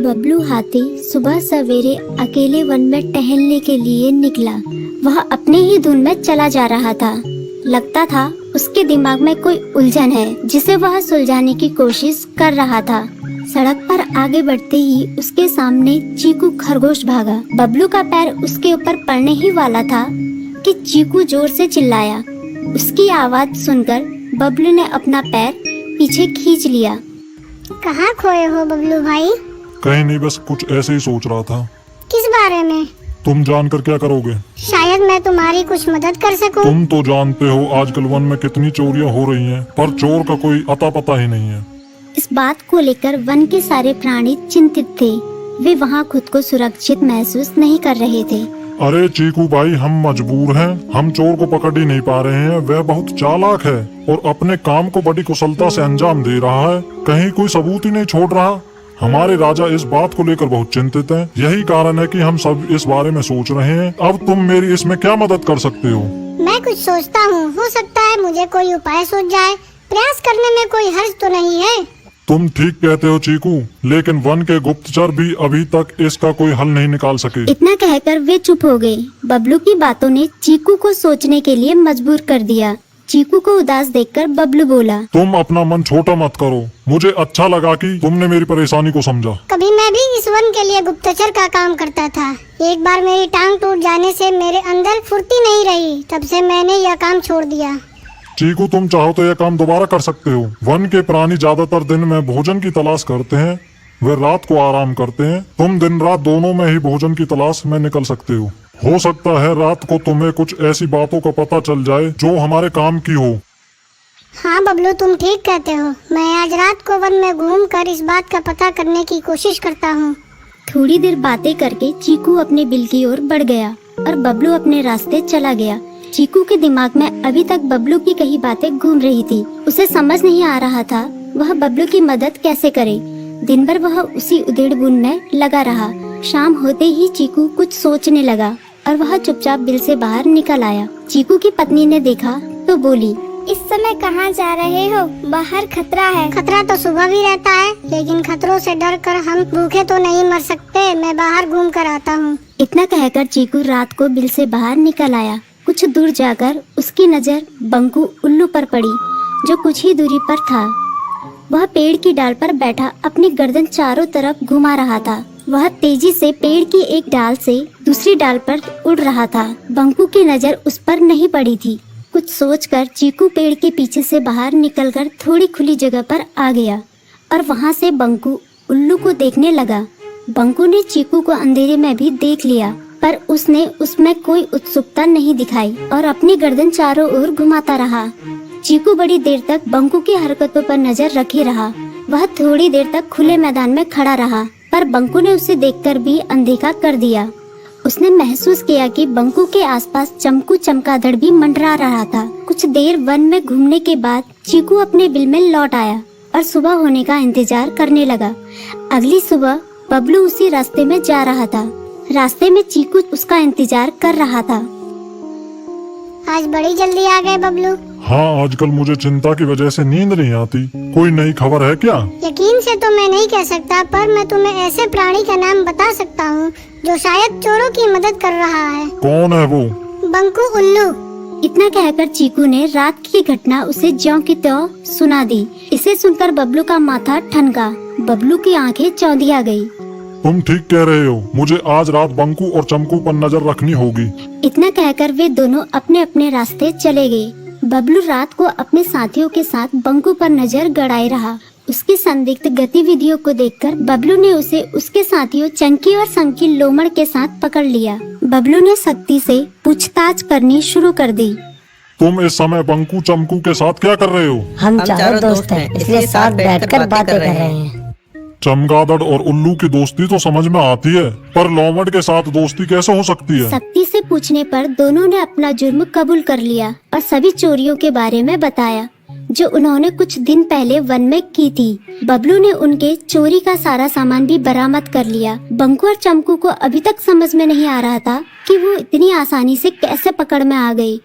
बबलू हाथी सुबह सवेरे अकेले वन में टहलने के लिए निकला। वह अपने ही धुन में चला जा रहा था। लगता था उसके दिमाग में कोई उलझन है जिसे वह सुलझाने की कोशिश कर रहा था। सड़क पर आगे बढ़ते ही उसके सामने चीकू खरगोश भागा। बबलू का पैर उसके ऊपर पड़ने ही वाला था कि चीकू जोर से चिल्लाया। उसकी आवाज सुनकर बबलू ने अपना पैर पीछे खींच लिया। कहाँ खोए हो बबलू भाई? कहीं नहीं, बस कुछ ऐसे ही सोच रहा था। किस बारे में? तुम जानकर क्या करोगे? शायद मैं तुम्हारी कुछ मदद कर सकूं। तुम तो जानते हो आजकल वन में कितनी चोरियां हो रही हैं, पर चोर का कोई अता पता ही नहीं है। इस बात को लेकर वन के सारे प्राणी चिंतित थे। वे वहाँ खुद को सुरक्षित महसूस नहीं कर रहे थे। अरे चीकू भाई, हम मजबूर हैं। हम चोर को पकड़ ही नहीं पा रहे हैं। वह बहुत चालाक है और अपने काम को बड़ी कुशलता से अंजाम दे रहा है। कहीं कोई सबूत ही नहीं छोड़ रहा। हमारे राजा इस बात को लेकर बहुत चिंतित हैं। यही कारण है कि हम सब इस बारे में सोच रहे हैं। अब तुम मेरी इसमें क्या मदद कर सकते हो? मैं कुछ सोचता हूँ, हो सकता है मुझे कोई उपाय सूझ जाए। प्रयास करने में कोई हर्ज तो नहीं है। तुम ठीक कहते हो चीकू, लेकिन वन के गुप्तचर भी अभी तक इसका कोई हल नहीं निकाल सके। इतना कहकर वे चुप हो गए। बबलू की बातों ने चीकू को सोचने के लिए मजबूर कर दिया। चीकू को उदास देखकर बबलू बोला, तुम अपना मन छोटा मत करो। मुझे अच्छा लगा कि तुमने मेरी परेशानी को समझा। कभी मैं भी इस वन के लिए गुप्तचर का काम करता था। एक बार मेरी टांग टूट जाने से मेरे अंदर फुर्ती नहीं रही। तब से मैंने यह काम छोड़ दिया। चीकू, तुम चाहो तो यह काम दोबारा कर सकते हो। वन के प्राणी ज्यादातर दिन में भोजन की तलाश करते हैं, वे रात को आराम करते हैं। तुम दिन रात दोनों में ही भोजन की तलाश में निकल सकते हो सकता है रात को तुम्हें कुछ ऐसी बातों का पता चल जाए जो हमारे काम की हो। हाँ बबलू, तुम ठीक कहते हो। मैं आज रात को वन में घूम कर इस बात का पता करने की कोशिश करता हूँ। थोड़ी देर बातें करके चीकू अपने बिल की ओर बढ़ गया और बबलू अपने रास्ते चला गया। चीकू के दिमाग में अभी तक बबलू की कई बातें घूम रही थी। उसे समझ नहीं आ रहा था वह बबलू की मदद कैसे करे। दिन भर वह उसी उधेड़-बुन में लगा रहा। शाम होते ही चीकू कुछ सोचने लगा और वह चुपचाप बिल से बाहर निकल आया। चीकू की पत्नी ने देखा तो बोली, इस समय कहाँ जा रहे हो? बाहर खतरा है। खतरा तो सुबह भी रहता है, लेकिन खतरों से डर कर हम भूखे तो नहीं मर सकते। मैं बाहर घूम कर आता हूँ। इतना कहकर चीकू रात को बिल से बाहर निकल आया। कुछ दूर जाकर उसकी नजर बंकू उल्लू पर पड़ी, जो कुछ ही दूरी पर था। वह पेड़ की डाल पर बैठा अपनी गर्दन चारों तरफ घुमा रहा था। वह तेजी से पेड़ की एक डाल से दूसरी डाल पर उड़ रहा था। बंकू की नजर उस पर नहीं पड़ी थी। कुछ सोचकर चीकू पेड़ के पीछे से बाहर निकलकर थोड़ी खुली जगह पर आ गया और वहां से बंकू उल्लू को देखने लगा। बंकू ने चीकू को अंधेरे में भी देख लिया, पर उसने उसमें कोई उत्सुकता नहीं दिखाई और अपनी गर्दन चारों ओर घुमाता रहा। चीकू बड़ी देर तक बंकू की हरकतों पर नजर रखे रहा। वह थोड़ी देर तक खुले मैदान में खड़ा रहा, पर बंकू ने उसे देखकर भी अनदेखा कर दिया। उसने महसूस किया कि बंकू के आसपास चमकू चमगादड़ भी मंडरा रहा था। कुछ देर वन में घूमने के बाद चीकू अपने बिल में लौट आया और सुबह होने का इंतजार करने लगा। अगली सुबह बबलू उसी रास्ते में जा रहा था। रास्ते में चीकू उसका इंतजार कर रहा था। आज बड़ी जल्दी आ गए बबलू। हाँ, आजकल मुझे चिंता की वजह से नींद नहीं आती। कोई नई खबर है क्या? यकीन से तो मैं नहीं कह सकता, पर मैं तुम्हें ऐसे प्राणी का नाम बता सकता हूँ जो शायद चोरों की मदद कर रहा है। कौन है वो? बंकू उल्लू। इतना कहकर चीकू ने रात की घटना उसे ज्यों की त्यों सुना दी। इसे सुनकर बबलू का माथा ठनका। बबलू की आंखें चौंधिया गई। तुम ठीक कह रहे हो। मुझे आज रात बंकू और चमकू पर नजर रखनी होगी। इतना कहकर वे दोनों अपने अपने रास्ते चले गए। बबलू रात को अपने साथियों के साथ बंकू पर नजर गड़ाए रहा। उसकी संदिग्ध गतिविधियों को देखकर बबलू ने उसे उसके साथियों चंकी और संकी लोमड़ के साथ पकड़ लिया। बबलू ने सख्ती से पूछताछ करनी शुरू कर दी। तुम इस समय बंकू चमकू के साथ क्या कर रहे हो? हम चारों दोस्त हैं, इसलिए साथ बैठकर बातें कर रहे हैं। चमगादड़ और उल्लू की दोस्ती तो समझ में आती है, पर लोमड़ के साथ दोस्ती कैसे हो सकती है? सख्ती से पूछने पर दोनों ने अपना जुर्म कबूल कर लिया और सभी चोरियों के बारे में बताया जो उन्होंने कुछ दिन पहले वन में की थी। बबलू ने उनके चोरी का सारा सामान भी बरामद कर लिया। बंकू और चमकू को अभी तक समझ में नहीं आ रहा था कि वो इतनी आसानी से कैसे पकड़ में आ गई।